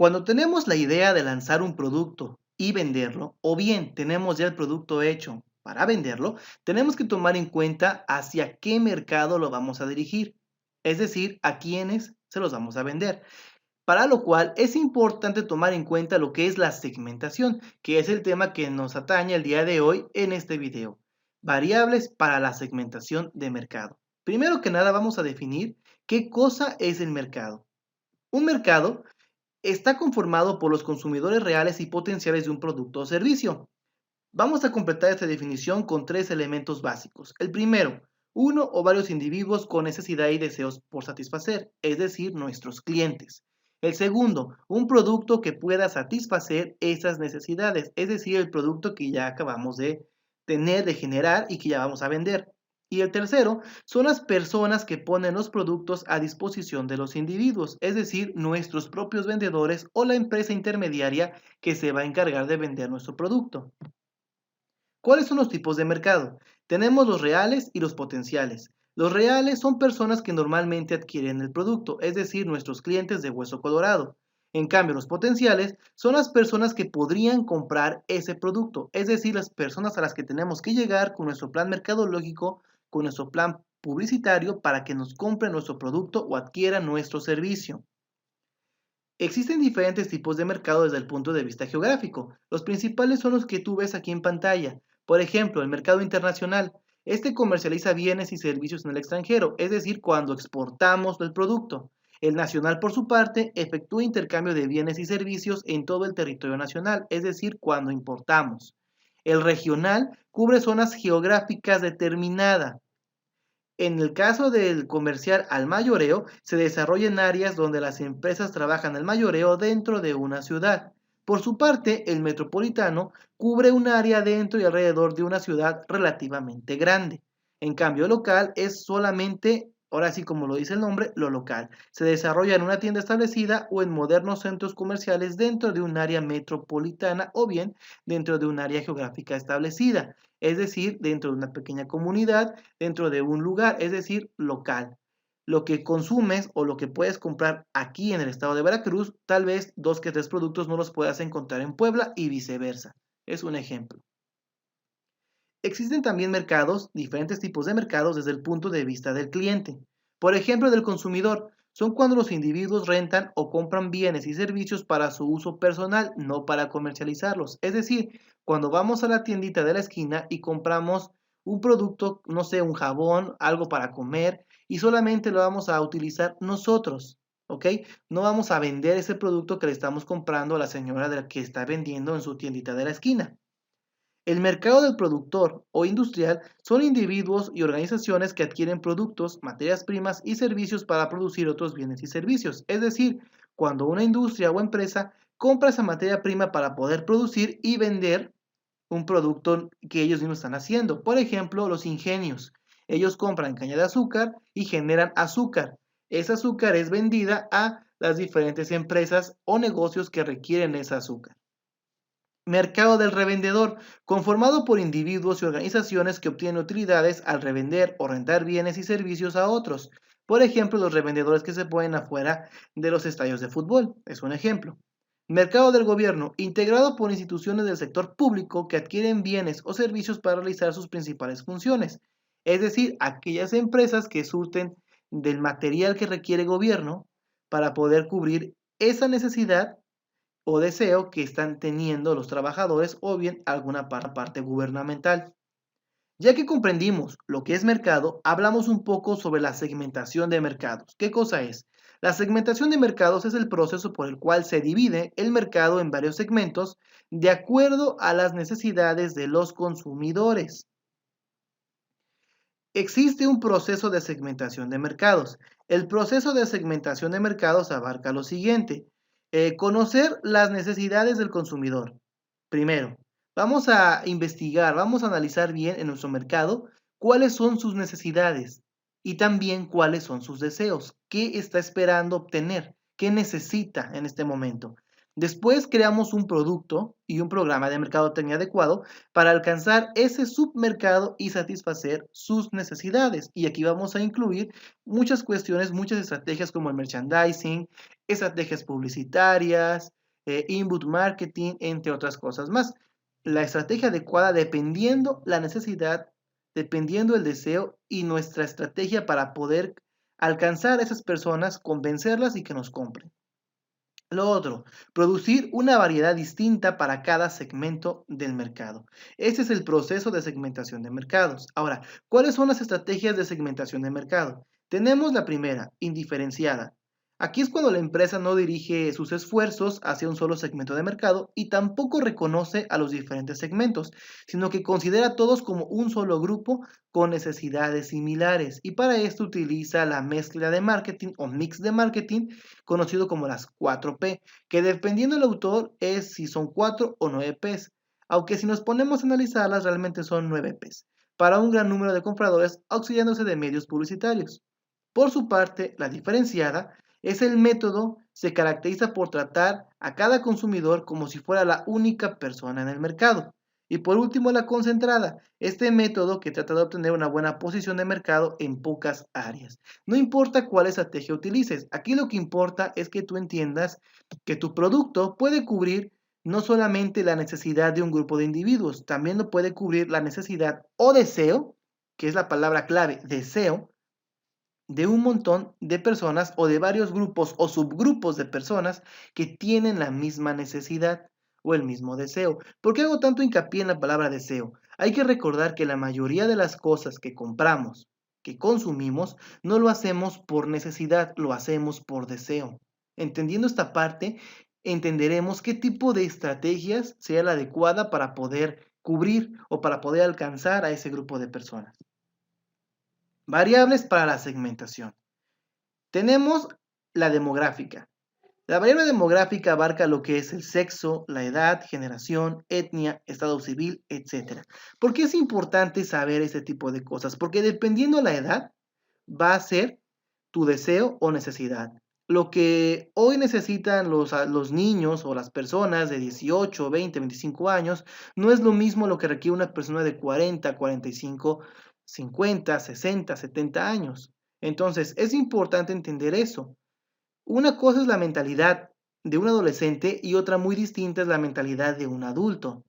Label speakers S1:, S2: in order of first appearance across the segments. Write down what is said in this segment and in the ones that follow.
S1: Cuando tenemos la idea de lanzar un producto y venderlo, o bien tenemos ya el producto hecho para venderlo, tenemos que tomar en cuenta hacia qué mercado lo vamos a dirigir, es decir, a quiénes se los vamos a vender. Para lo cual es importante tomar en cuenta lo que es la segmentación, que es el tema que nos atañe el día de hoy en este video. Variables para la segmentación de mercado. Primero que nada vamos a definir qué cosa es el mercado. Un mercado está conformado por los consumidores reales y potenciales de un producto o servicio. Vamos a completar esta definición con tres elementos básicos. El primero, uno o varios individuos con necesidad y deseos por satisfacer, es decir, nuestros clientes. El segundo, un producto que pueda satisfacer esas necesidades, es decir, el producto que ya acabamos de tener, de generar y que ya vamos a vender. Y el tercero son las personas que ponen los productos a disposición de los individuos, es decir, nuestros propios vendedores o la empresa intermediaria que se va a encargar de vender nuestro producto. ¿Cuáles son los tipos de mercado? Tenemos los reales y los potenciales. Los reales son personas que normalmente adquieren el producto, es decir, nuestros clientes de hueso colorado. En cambio, los potenciales son las personas que podrían comprar ese producto, es decir, las personas a las que tenemos que llegar con nuestro plan mercadológico, con nuestro plan publicitario para que nos compren nuestro producto o adquieran nuestro servicio. Existen diferentes tipos de mercado desde el punto de vista geográfico. Los principales son los que tú ves aquí en pantalla. Por ejemplo, el mercado internacional. Este comercializa bienes y servicios en el extranjero, es decir, cuando exportamos el producto. El nacional, por su parte, efectúa intercambio de bienes y servicios en todo el territorio nacional, es decir, cuando importamos. El regional cubre zonas geográficas determinadas. En el caso del comercial al mayoreo, se desarrolla en áreas donde las empresas trabajan al mayoreo dentro de una ciudad. Por su parte, el metropolitano cubre un área dentro y alrededor de una ciudad relativamente grande. En cambio, el local es solamente, ahora sí como lo dice el nombre, lo local. Se desarrolla en una tienda establecida o en modernos centros comerciales dentro de un área metropolitana o bien dentro de un área geográfica establecida, es decir, dentro de una pequeña comunidad, dentro de un lugar, es decir, local. Lo que consumes o lo que puedes comprar aquí en el estado de Veracruz, tal vez dos que tres productos no los puedas encontrar en Puebla y viceversa. Es un ejemplo. Existen también mercados, diferentes tipos de mercados desde el punto de vista del cliente. Por ejemplo, del consumidor, son cuando los individuos rentan o compran bienes y servicios para su uso personal, no para comercializarlos. Es decir, cuando vamos a la tiendita de la esquina y compramos un producto, no sé, un jabón, algo para comer, y solamente lo vamos a utilizar nosotros, ¿ok? No vamos a vender ese producto que le estamos comprando a la señora de la que está vendiendo en su tiendita de la esquina. El mercado del productor o industrial son individuos y organizaciones que adquieren productos, materias primas y servicios para producir otros bienes y servicios. Es decir, cuando una industria o empresa compra esa materia prima para poder producir y vender un producto que ellos mismos están haciendo. Por ejemplo, los ingenios. Ellos compran caña de azúcar y generan azúcar. Esa azúcar es vendida a las diferentes empresas o negocios que requieren esa azúcar. Mercado del revendedor, conformado por individuos y organizaciones que obtienen utilidades al revender o rentar bienes y servicios a otros. Por ejemplo, los revendedores que se ponen afuera de los estadios de fútbol, es un ejemplo. Mercado del gobierno, integrado por instituciones del sector público que adquieren bienes o servicios para realizar sus principales funciones, es decir, aquellas empresas que surten del material que requiere el gobierno para poder cubrir esa necesidad o deseo que están teniendo los trabajadores o bien alguna parte gubernamental. Ya que comprendimos lo que es mercado, hablamos un poco sobre la segmentación de mercados. ¿Qué cosa es? La segmentación de mercados es el proceso por el cual se divide el mercado en varios segmentos de acuerdo a las necesidades de los consumidores. Existe un proceso de segmentación de mercados. El proceso de segmentación de mercados abarca lo siguiente. Conocer las necesidades del consumidor. Primero, vamos a investigar, vamos a analizar bien en nuestro mercado cuáles son sus necesidades y también cuáles son sus deseos, qué está esperando obtener, qué necesita en este momento. Después creamos un producto y un programa de mercadotecnia adecuado para alcanzar ese submercado y satisfacer sus necesidades. Y aquí vamos a incluir muchas cuestiones, muchas estrategias como el merchandising, estrategias publicitarias, inbound marketing, entre otras cosas más. La estrategia adecuada dependiendo la necesidad, dependiendo el deseo y nuestra estrategia para poder alcanzar a esas personas, convencerlas y que nos compren. Lo otro, producir una variedad distinta para cada segmento del mercado. Ese es el proceso de segmentación de mercados. Ahora, ¿cuáles son las estrategias de segmentación de mercado? Tenemos la primera, indiferenciada. Aquí es cuando la empresa no dirige sus esfuerzos hacia un solo segmento de mercado y tampoco reconoce a los diferentes segmentos, sino que considera a todos como un solo grupo con necesidades similares. Y para esto utiliza la mezcla de marketing o mix de marketing conocido como las 4P, que dependiendo del autor es si son 4 o 9 Ps, aunque si nos ponemos a analizarlas realmente son 9 Ps, para un gran número de compradores auxiliándose de medios publicitarios. Por su parte, la diferenciada es el método, se caracteriza por tratar a cada consumidor como si fuera la única persona en el mercado. Y por último, la concentrada, este método que trata de obtener una buena posición de mercado en pocas áreas. No importa cuál estrategia utilices, aquí lo que importa es que tú entiendas que tu producto puede cubrir no solamente la necesidad de un grupo de individuos, también lo puede cubrir la necesidad o deseo, que es la palabra clave, deseo, de un montón de personas o de varios grupos o subgrupos de personas que tienen la misma necesidad o el mismo deseo. ¿Por qué hago tanto hincapié en la palabra deseo? Hay que recordar que la mayoría de las cosas que compramos, que consumimos, no lo hacemos por necesidad, lo hacemos por deseo. Entendiendo esta parte, entenderemos qué tipo de estrategias sea la adecuada para poder cubrir o para poder alcanzar a ese grupo de personas. Variables para la segmentación. Tenemos la demográfica. La variable demográfica abarca lo que es el sexo, la edad, generación, etnia, estado civil, etc. ¿Por qué es importante saber este tipo de cosas? Porque dependiendo de la edad, va a ser tu deseo o necesidad. Lo que hoy necesitan los niños o las personas de 18, 20, 25 años no es lo mismo lo que requiere una persona de 40, 45, 50, 60, 70 años. Entonces, es importante entender eso. Una cosa es la mentalidad de un adolescente y otra muy distinta es la mentalidad de un adulto.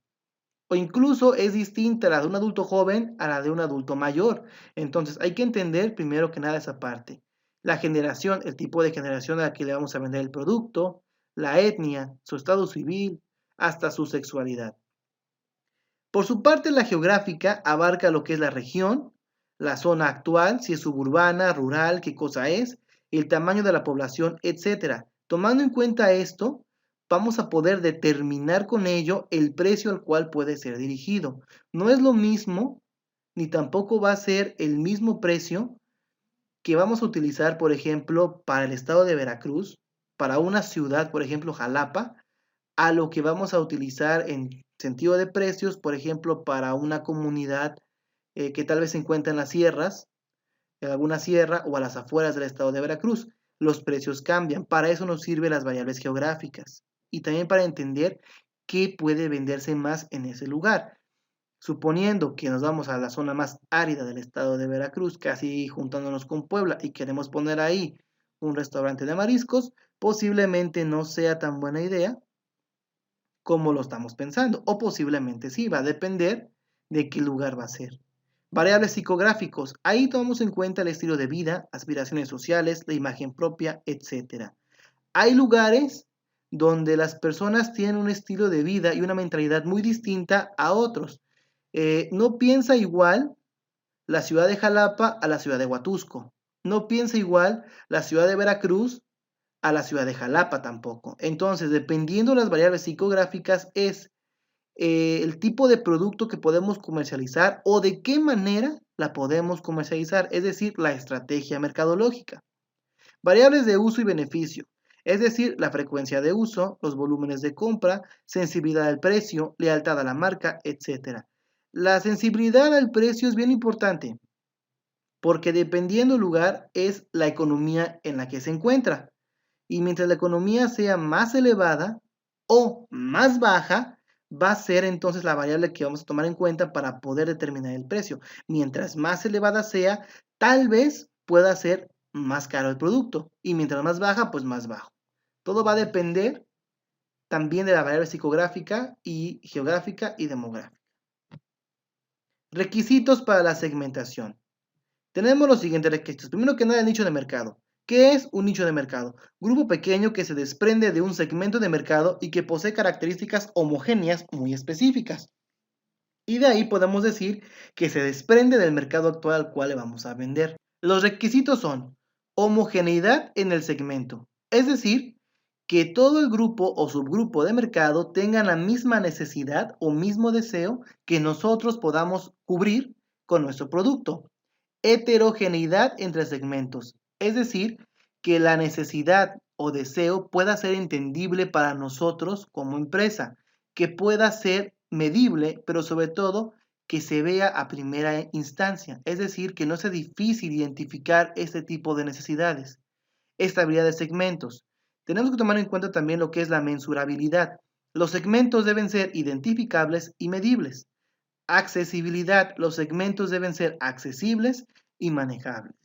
S1: O incluso es distinta la de un adulto joven a la de un adulto mayor. Entonces hay que entender primero que nada esa parte. La generación, el tipo de generación a la que le vamos a vender el producto, la etnia, su estado civil, hasta su sexualidad. Por su parte, la geográfica abarca lo que es la región, la zona actual, si es suburbana, rural, qué cosa es, el tamaño de la población, etcétera. Tomando en cuenta esto, vamos a poder determinar con ello el precio al cual puede ser dirigido. No es lo mismo, ni tampoco va a ser el mismo precio que vamos a utilizar, por ejemplo, para el estado de Veracruz, para una ciudad, por ejemplo, Jalapa, a lo que vamos a utilizar en sentido de precios, por ejemplo, para una comunidad que tal vez se encuentra en las sierras, en alguna sierra o a las afueras del estado de Veracruz. Los precios cambian. Para eso nos sirven las variables geográficas y también para entender qué puede venderse más en ese lugar. Suponiendo que nos vamos a la zona más árida del estado de Veracruz, casi juntándonos con Puebla, y queremos poner ahí un restaurante de mariscos, posiblemente no sea tan buena idea como lo estamos pensando, o posiblemente sí, va a depender de qué lugar va a ser. Variables psicográficos, ahí tomamos en cuenta el estilo de vida, aspiraciones sociales, la imagen propia, etc. Hay lugares donde las personas tienen un estilo de vida y una mentalidad muy distinta a otros. No piensa igual la ciudad de Jalapa a la ciudad de Huatusco. No piensa igual la ciudad de Veracruz a la ciudad de Jalapa tampoco. Entonces, dependiendo de las variables psicográficas, es el tipo de producto que podemos comercializar o de qué manera la podemos comercializar, es decir, la estrategia mercadológica. Variables de uso y beneficio, es decir, la frecuencia de uso, los volúmenes de compra, sensibilidad al precio, lealtad a la marca, etc. La sensibilidad al precio es bien importante porque dependiendo del lugar es la economía en la que se encuentra. Y mientras la economía sea más elevada, o más baja, va a ser entonces la variable que vamos a tomar en cuenta para poder determinar el precio. Mientras más elevada sea, tal vez pueda ser más caro el producto, y mientras más baja, pues más bajo. Todo va a depender también de la variable psicográfica y geográfica y demográfica. Requisitos para la segmentación. Tenemos los siguientes requisitos. Primero que nada, el nicho de mercado. ¿Qué es un nicho de mercado? Grupo pequeño que se desprende de un segmento de mercado y que posee características homogéneas muy específicas. Y de ahí podemos decir que se desprende del mercado actual al cual le vamos a vender. Los requisitos son homogeneidad en el segmento, es decir, que todo el grupo o subgrupo de mercado tengan la misma necesidad o mismo deseo que nosotros podamos cubrir con nuestro producto. Heterogeneidad entre segmentos, es decir, que la necesidad o deseo pueda ser entendible para nosotros como empresa, que pueda ser medible, pero sobre todo que se vea a primera instancia, es decir, que no sea difícil identificar este tipo de necesidades. Estabilidad de segmentos. Tenemos que tomar en cuenta también lo que es la mensurabilidad. Los segmentos deben ser identificables y medibles. Accesibilidad. Los segmentos deben ser accesibles y manejables.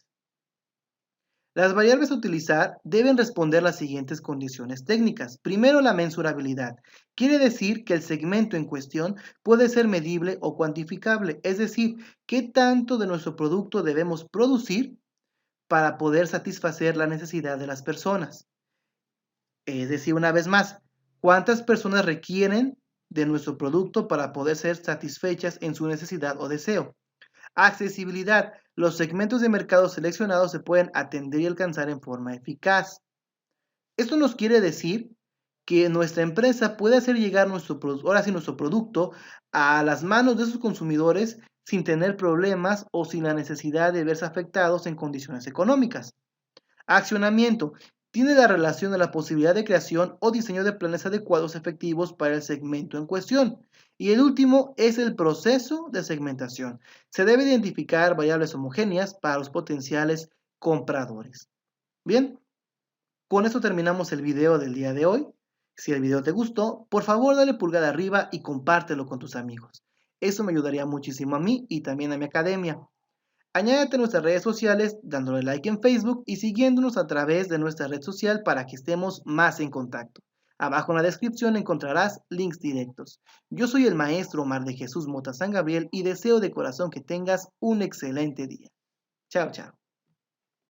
S1: Las variables a utilizar deben responder las siguientes condiciones técnicas. Primero, la mensurabilidad. Quiere decir que el segmento en cuestión puede ser medible o cuantificable, es decir, qué tanto de nuestro producto debemos producir para poder satisfacer la necesidad de las personas. Es decir, una vez más, ¿cuántas personas requieren de nuestro producto para poder ser satisfechas en su necesidad o deseo? Accesibilidad. Los segmentos de mercado seleccionados se pueden atender y alcanzar en forma eficaz. Esto nos quiere decir que nuestra empresa puede hacer llegar nuestro producto a las manos de sus consumidores sin tener problemas o sin la necesidad de verse afectados en condiciones económicas. Accionamiento. Tiene la relación de la posibilidad de creación o diseño de planes adecuados efectivos para el segmento en cuestión. Y el último es el proceso de segmentación. Se debe identificar variables homogéneas para los potenciales compradores. Bien, con esto terminamos el video del día de hoy. Si el video te gustó, por favor dale pulgar arriba y compártelo con tus amigos. Eso me ayudaría muchísimo a mí y también a mi academia. Añádete a nuestras redes sociales dándole like en Facebook y siguiéndonos a través de nuestra red social para que estemos más en contacto. Abajo en la descripción encontrarás links directos. Yo soy el maestro Omar de Jesús Mota San Gabriel y deseo de corazón que tengas un excelente día. Chao, chao.